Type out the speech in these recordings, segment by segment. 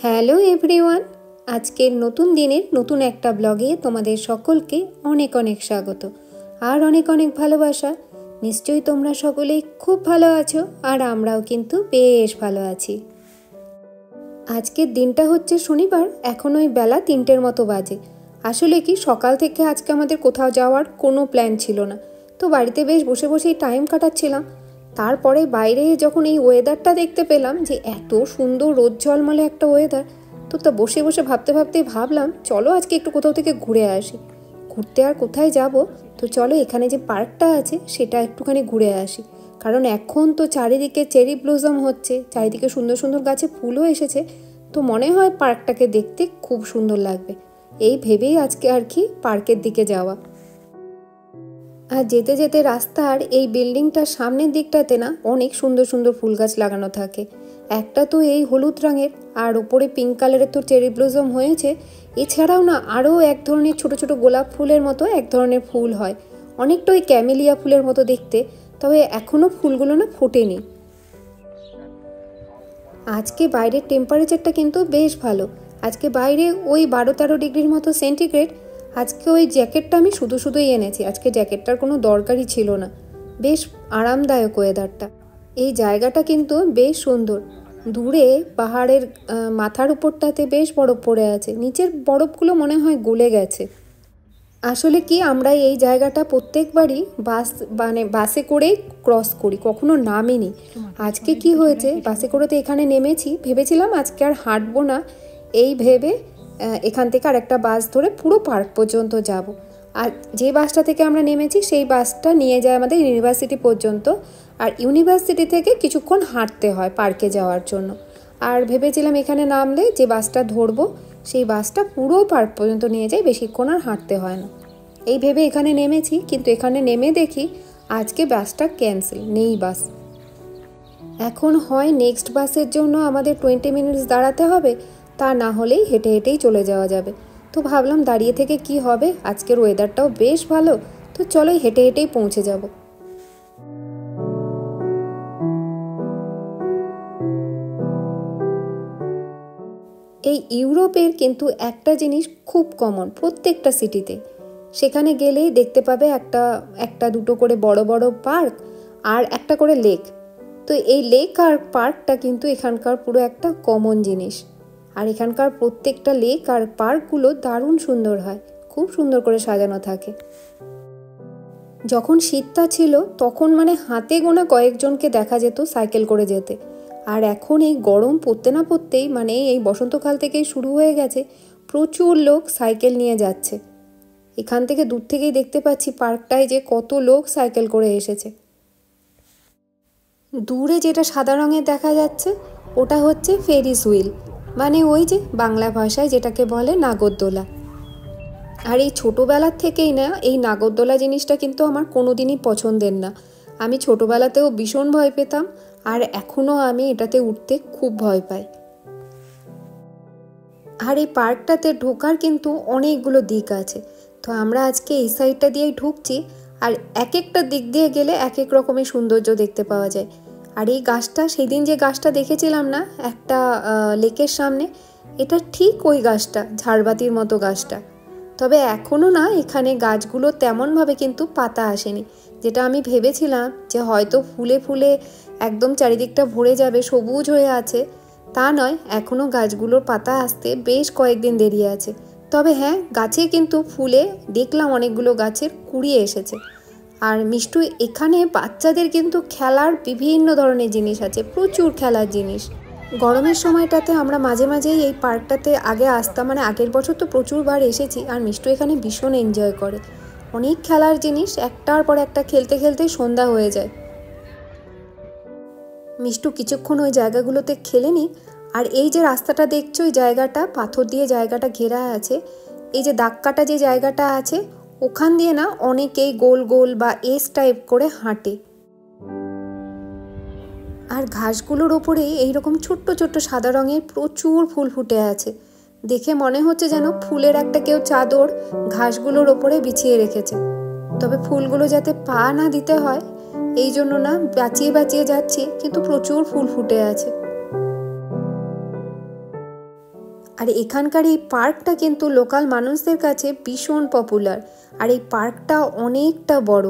Hello everyone, আজকের নতুন দিনের নতুন একটা ব্লগে তোমাদের সকলকে অনেক অনেক স্বাগত আর অনেক অনেক ভালোবাসা। নিশ্চয়ই তোমরা সকলেই খুব ভালো আছো আর আমরাও কিন্তু বেশ ভালো আছি। আজকের দিনটা হচ্ছে শনিবার, এখন ওই বেলা 3টের মতো বাজে। আসলে কি সকাল থেকে আজকে আমাদের কোথাও যাওয়ার কোনো প্ল্যান ছিল না, তো বাড়িতে বেশ বসে বসেই টাইম কাটাচ্ছিলাম। তারপরে বাইরে যখন এই ওয়েদারটা দেখতে পেলাম যে এত সুন্দর রোদ ঝলমলে একটা ওয়েদার, তো তা বসে বসে ভাবতে ভাবলাম চলো আজকে একটু কোথাও থেকে ঘুরে আসি। ঘুরতে আর কোথায় যাব, তো চলো এখানে যে পার্কটা আছে সেটা একটুখানি ঘুরে আসি। কারণ এখন তো চারিদিকে চেরি ব্লসম হচ্ছে, চারিদিকে সুন্দর সুন্দর গাছে ফুলও এসেছে, তো মনে হয় পার্কটাকে দেখতে খুব সুন্দর লাগবে। এই ভেবেই আজকে আর কি পার্কের দিকে যাওয়া। আর যেতে যেতে রাস্তার এই বিল্ডিংটার সামনের দিকটাতে না অনেক সুন্দর সুন্দর ফুল গাছ লাগানো থাকে। একটা তো এই হলুদ রঙের, আর ওপরে পিঙ্ক কালারের তো চেরি ব্লসম হয়েছে। এছাড়াও না আরও এক ধরনের ছোট ছোট গোলাপ ফুলের মতো এক ধরনের ফুল হয়, অনেকটা ওই ক্যামেলিয়া ফুলের মতো দেখতে, তবে এখনও ফুলগুলো না ফোটেনি। আজকে বাইরের টেম্পারেচারটা কিন্তু বেশ ভালো, আজকে বাইরে ওই 12-13 ডিগ্রির মতো সেন্টিগ্রেড। আজকে ওই জ্যাকেটটা আমি শুধুই এনেছি, আজকে জ্যাকেটটার কোনো দরকারই ছিল না। বেশ আরামদায়ক ওয়েদারটা। এই জায়গাটা কিন্তু বেশ সুন্দর। দূরে পাহাড়ের মাথার উপরটাতে বেশ বরফ পড়ে আছে, নিচের বরফগুলো মনে হয় গলে গেছে। আসলে কি আমরা এই জায়গাটা প্রত্যেকবারই বাসে করেই ক্রস করি, কখনো নামিনি। আজকে কি হয়েছে, বাসে করে তো এখানে নেমেছি, ভেবেছিলাম আজকে আর হাঁটবো না, এই ভেবে এখান থেকে আর একটা বাস ধরে পুরো পার্ক পর্যন্ত যাব। আর যে বাসটা থেকে আমরা নেমেছি সেই বাসটা নিয়ে যায় আমাদের ইউনিভার্সিটি পর্যন্ত, আর ইউনিভার্সিটি থেকে কিছুক্ষণ হাঁটতে হয় পার্কে যাওয়ার জন্য। আর ভেবেছিলাম এখানে নামলে যে বাসটা ধরবো সেই বাসটা পুরো পার্ক পর্যন্ত নিয়ে যায়, বেশিক্ষণ আর হাঁটতে হয় না। এই ভেবে এখানে নেমেছি, কিন্তু এখানে নেমে দেখি আজকে বাসটা ক্যান্সেল, নেই বাস। এখন হয় নেক্সট বাসের জন্য আমাদের 20 মিনিটস দাঁড়াতে হবে, তা না হলেই হেঁটে হেঁটেই চলে যাওয়া যাবে। তো ভাবলাম দাঁড়িয়ে থেকে কি হবে, আজকের ওয়েদারটাও বেশ ভালো, তো চলো হেঁটে হেঁটেই পৌঁছে যাব। এই ইউরোপের কিন্তু একটা জিনিস খুব কমন প্রত্যেকটা সিটিতে, সেখানে গেলেই দেখতে পাবে একটা দুটো করে বড় বড় পার্ক আর একটা করে লেক। তো এই লেক আর পার্কটা কিন্তু এখানকার পুরো একটা কমন জিনিস। আর এখানকার প্রত্যেকটা লেক আর পার্কগুলো দারুণ সুন্দর হয়, খুব সুন্দর করে সাজানো থাকে। যখন শীতটা ছিল তখন মানে হাতে গোনা কয়েকজনকে দেখা যেত সাইকেল করে যেতে, আর এখন এই গরম পড়তে না পড়তেই মানে এই বসন্তকাল থেকেই শুরু হয়ে গেছে, প্রচুর লোক সাইকেল নিয়ে যাচ্ছে। এখান থেকে দূর থেকেই দেখতে পাচ্ছি পার্কটায় যে কত লোক সাইকেল করে এসেছে। দূরে যেটা সাদা রঙের দেখা যাচ্ছে ওটা হচ্ছে ফেরিস হুইল, মানে ওই যে বাংলা ভাষায় যেটাকে বলে নাগরদোলা। আর এই ছোটোবেলার থেকেই না এই নাগরদোলা জিনিসটা কিন্তু আমার কোনোদিনই পছন্দের না। আমি ছোটোবেলাতেও ভীষণ ভয় পেতাম, আর এখনও আমি এটাতে উঠতে খুব ভয় পাই। আর এই পার্কটাতে ঢোকার কিন্তু অনেকগুলো দিক আছে, তো আমরা আজকে এই সাইডটা দিয়েই ঢুকছি। আর এক একটা দিক দিয়ে গেলে এক এক রকমের সৌন্দর্য দেখতে পাওয়া যায়। আর এই গাছটা, সেই দিন যে গাছটা দেখেছিলাম না একটা লেকের সামনে, এটা ঠিক ওই গাছটা, ঝাড়বাতির মতো গাছটা। তবে এখনও না এখানে গাছগুলো তেমনভাবে কিন্তু পাতা আসেনি, যেটা আমি ভেবেছিলাম যে হয়তো ফুলে ফুলে একদম চারিদিকটা ভরে যাবে, সবুজ হয়ে আছে। তা নয়, এখনও গাছগুলোর পাতা আসতে বেশ কয়েকদিন দেরি আছে। তবে হ্যাঁ, গাছে কিন্তু ফুলে দেখলাম অনেকগুলো গাছের কুড়ি এসেছে। আর মিষ্টু, এখানে বাচ্চাদের কিন্তু খেলার বিভিন্ন ধরনের জিনিস আছে, প্রচুর খেলার জিনিস। গরমের সময়টাতে আমরা মাঝে মাঝেই এই পার্কটাতে আগে আসতাম, মানে আগের বছর তো প্রচুরবার এসেছি। আর মিষ্টু এখানে ভীষণ এনজয় করে, অনেক খেলার জিনিস, একটার পর একটা খেলতে খেলতেই সন্ধ্যা হয়ে যায়। মিষ্টু কিছুক্ষণ ওই জায়গাগুলোতে খেলে নি। আর এই যে রাস্তাটা দেখছো, ওই জায়গাটা পাথর দিয়ে জায়গাটা ঘেরা আছে, এই যে দাগ কাটা যে জায়গাটা আছে ওখান দিয়ে না অনেকেই গোল গোল বা এস টাইপ করে হাঁটে। আর ঘাসগুলোর ওপরে এইরকম ছোট্ট ছোট্ট সাদা রঙের প্রচুর ফুল ফুটে আছে, দেখে মনে হচ্ছে যেন ফুলের একটা কেউ চাদর ঘাসগুলোর ওপরে বিছিয়ে রেখেছে। তবে ফুলগুলো যাতে পা না দিতে হয় এই জন্য না বাঁচিয়ে বাঁচিয়ে যাচ্ছি, কিন্তু প্রচুর ফুল ফুটে আছে। আর এখানকার এই পার্কটা কিন্তু লোকাল মানুষদের কাছে ভীষণ পপুলার। আর এই পার্কটা অনেকটা বড়,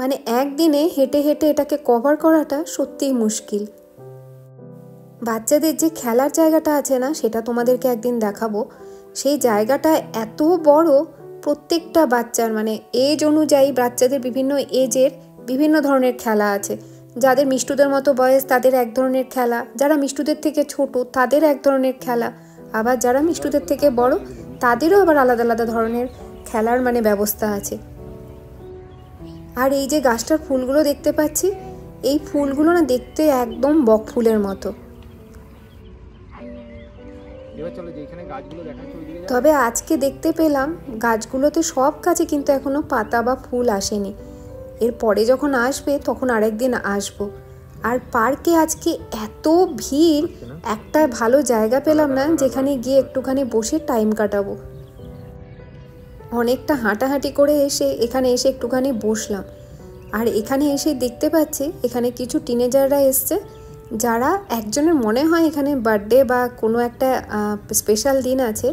মানে একদিনে হেঁটে হেঁটে এটাকে কভার করাটা সত্যিই মুশকিল। বাচ্চাদের যে খেলার জায়গাটা আছে না, সেটা তোমাদেরকে একদিন দেখাবো। সেই জায়গাটা এত বড়, প্রত্যেকটা বাচ্চার মানে এজ অনুযায়ী বাচ্চাদের বিভিন্ন এজের বিভিন্ন ধরনের খেলা আছে। যাদের মিষ্টুদের মতো বয়স তাদের এক ধরনের খেলা, যারা মিষ্টুদের থেকে ছোট তাদের এক ধরনের খেলা, আবার যারা মিষ্টুদের থেকে বড় তাদেরও আবার আলাদা আলাদা ধরনের খেলার মানে ব্যবস্থা আছে। আর এই যে গাছটার ফুলগুলো দেখতে পাচ্ছি, এই ফুলগুলো না দেখতে একদম বক ফুলের মতো। তবে আজকে দেখতে পেলাম গাছগুলোতে সব গাছে কিন্তু এখনো পাতা বা ফুল আসেনি। এরপরে যখন আসবে তখন আরেকদিন আসবো। আর পার্কে আজকে এত ভিড়, একটা ভালো জায়গা পেলাম না যেখানে গিয়ে একটুখানি বসে টাইম কাটাবো। অনেকটা হাঁটাহাঁটি করে এখানে এসে একটুখানি বসলাম। আর এখানে এসে দেখতে পাচ্ছি এখানে কিছু টিনেজাররা এসছে, যারা একজনের মনে হয় এখানে বার্থডে বা কোনো একটা স্পেশাল দিন আছে,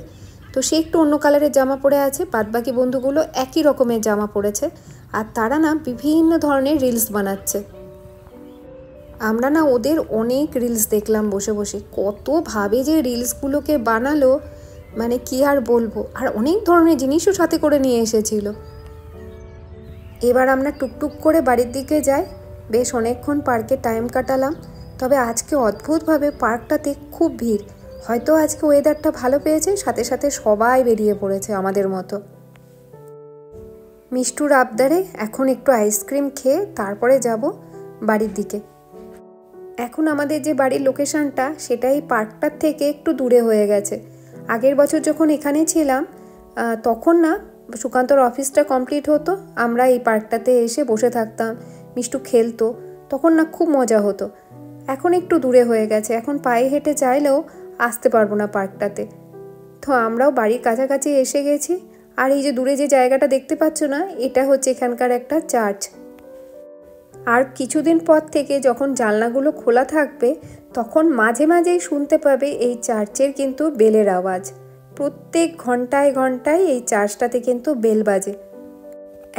তো সে একটু অন্য কালারের জামা পরে আছে, বাদবাকি বন্ধুগুলো একই রকমের জামা পরেছে। আর তারা না বিভিন্ন ধরনের রিলস বানাচ্ছে। আমরা না ওদের অনেক রিলস দেখলাম বসে বসে, কতভাবে যে রিলসগুলোকে বানালো মানে কি আর বলবো। আর অনেক ধরনের জিনিসও সাথে করে নিয়ে এসেছিল। এবার আমরা টুকটুক করে বাড়ির দিকে যাই। বেশ অনেকক্ষণ পার্কে টাইম কাটালাম। তবে আজকে অদ্ভুতভাবে পার্কটাতে খুব ভিড়। হয়তো আজকে ওয়েদারটা ভালো পেয়েছে, সাথে সাথে সবাই বেরিয়ে পড়েছে আমাদের মতো। মিষ্টুর আবদারে এখন একটু আইসক্রিম খেয়ে তারপরে যাব বাড়ির দিকে। এখন আমাদের যে বাড়ির লোকেশনটা সেটা এই পার্কটার থেকে একটু দূরে হয়ে গেছে। আগের বছর যখন এখানে ছিলাম তখন না সুকান্তর অফিসটা কমপ্লিট হতো, আমরা এই পার্কটাতে এসে বসে থাকতাম, মিষ্টু খেলতো, তখন না খুব মজা হতো। এখন একটু দূরে হয়ে গেছে, এখন পায়ে হেঁটে চাইলেও আসতে পারবো না পার্কটাতে। তো আমরাও বাড়ির কাছাকাছি এসে গেছি। আর এই যে দূরে যে জায়গাটা দেখতে পাচ্ছ না, এটা হচ্ছে এখানকার একটা চার্চ। আর কিছুদিন পর থেকে যখন জানলাগুলো খোলা থাকবে তখন মাঝে মাঝেই শুনতে পাবে এই চার্চের কিন্তু বেলের আওয়াজ। প্রত্যেক ঘন্টায় ঘন্টায় এই চার্চটাতে কিন্তু বেল বাজে।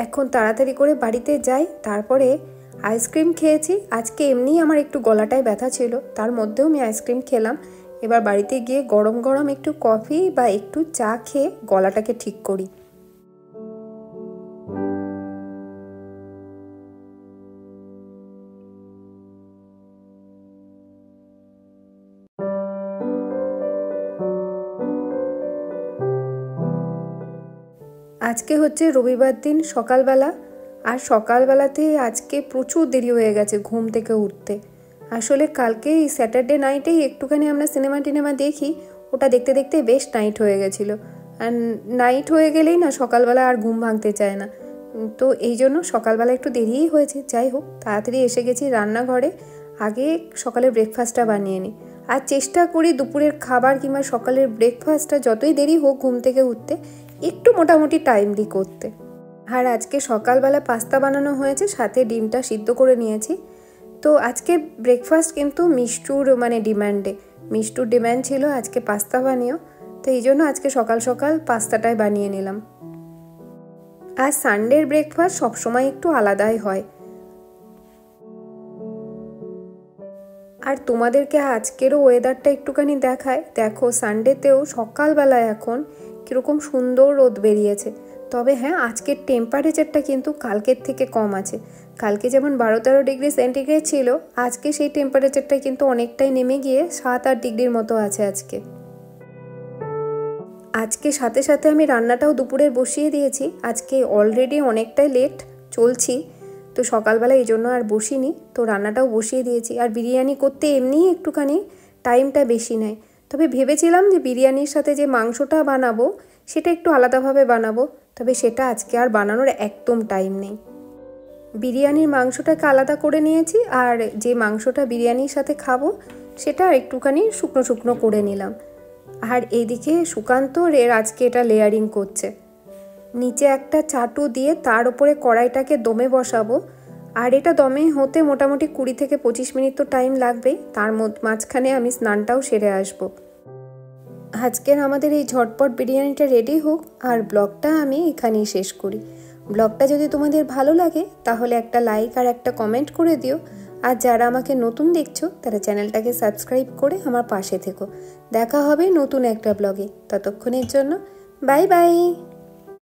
এখন তাড়াতাড়ি করে বাড়িতে যাই, তারপরে আইসক্রিম খেয়েছি। আজকে এমনি আমার একটু গলাটায় ব্যথা ছিল, তার মধ্যেও আমি আইসক্রিম খেলাম। এবার বাড়িতে গিয়ে গরম গরম একটু কফি বা একটু চা খেয়ে গলাটাকে ঠিক করি। আজকে হচ্ছে রবিবার দিন সকালবেলা, আর সকালবেলাতে আজকে প্রচুর দেরি হয়ে গেছে ঘুম থেকে উঠতে। আসলে কালকে এই স্যাটারডে নাইটেই একটুখানি আমরা সিনেমা টিনেমা দেখি, ওটা দেখতে দেখতে বেশ নাইট হয়ে গেছিলো। আর নাইট হয়ে গেলেই না সকালবেলা আর ঘুম ভাঙতে চায় না, তো এই জন্য সকালবেলা একটু দেরিই হয়েছে। যাই হোক, তাড়াতাড়ি এসে গেছি রান্নাঘরে, আগে সকালের ব্রেকফাস্টটা বানিয়ে নিই। আর চেষ্টা করি দুপুরের খাবার কিংবা সকালের ব্রেকফাস্টটা যতই দেরি হোক ঘুম থেকে উঠতে একটু মোটামুটি টাইমলি করতে। আর আজকে সকালবেলা পাস্তা বানানো হয়েছে, সাথে ডিমটা সিদ্ধ করে নিয়েছি। তো আজকে ব্রেকফাস্ট কিন্তু মিষ্টুর মানে ডিম্যান্ডে, মিষ্টুর ডিম্যান্ড ছিল আজকে পাস্তা বানিও, তো এই জন্য আজকে সকাল সকাল পাস্তাটাই বানিয়ে নিলাম। আর সানডের ব্রেকফাস্ট সবসময় একটু আলাদাই হয়। আর তোমাদেরকে আজকেরও ওয়েদারটা একটুখানি দেখায়। দেখো সানডেতেও সকালবেলায় এখন কীরকম সুন্দর রোদ বেরিয়েছে। তবে হ্যাঁ, আজকের টেম্পারেচারটা কিন্তু কালকের থেকে কম আছে। কালকে যেমন 12-13 ডিগ্রি সেন্টিগ্রেড ছিল, আজকে সেই টেম্পারেচারটা কিন্তু অনেকটাই নেমে গিয়ে 7-8 ডিগ্রির মতো আছে আজকে সাথে সাথে আমি রান্নাটাও দুপুরের বসিয়ে দিয়েছি। আজকে অলরেডি অনেকটাই লেট চলছি, তো সকালবেলা এই জন্য আর বসিনি, তো রান্নাটাও বসিয়ে দিয়েছি। আর বিরিয়ানি করতে এমনিই একটুখানি টাইমটা বেশি নেয়। তবে ভেবেছিলাম যে বিরিয়ানির সাথে যে মাংসটা বানাবো সেটা একটু আলাদাভাবে বানাবো, তবে সেটা আজকে আর বানানোর একদম টাইম নেই। বিরিয়ানির মাংসটাকে আলাদা করে নিয়েছি, আর যে মাংসটা বিরিয়ানির সাথে খাবো সেটা একটুখানি শুকনো শুকনো করে নিলাম। আর এইদিকে সুকান্ত আজকে এটা লেয়ারিং করছে। নিচে একটা চাটু দিয়ে তার উপরে কড়াইটাকে দমে বসাবো। আর এটা দমে হতে মোটামুটি 20 থেকে 25 মিনিট তো টাইম লাগবেই। তার মাঝখানে আমি স্নানটাও সেরে আসব। আজকের আমাদের এই ঝটপট বিরিয়ানিটা রেডি হোক, আর ব্লগটা আমি এখানেই শেষ করি। ব্লগটা যদি তোমাদের ভালো লাগে তাহলে একটা লাইক আর একটা কমেন্ট করে দিও। আর যারা আমাকে নতুন দেখছো তারা চ্যানেলটাকে সাবস্ক্রাইব করে আমার পাশে থেকো। দেখা হবে নতুন একটা ব্লগে। ততক্ষণের জন্য বাই বাই।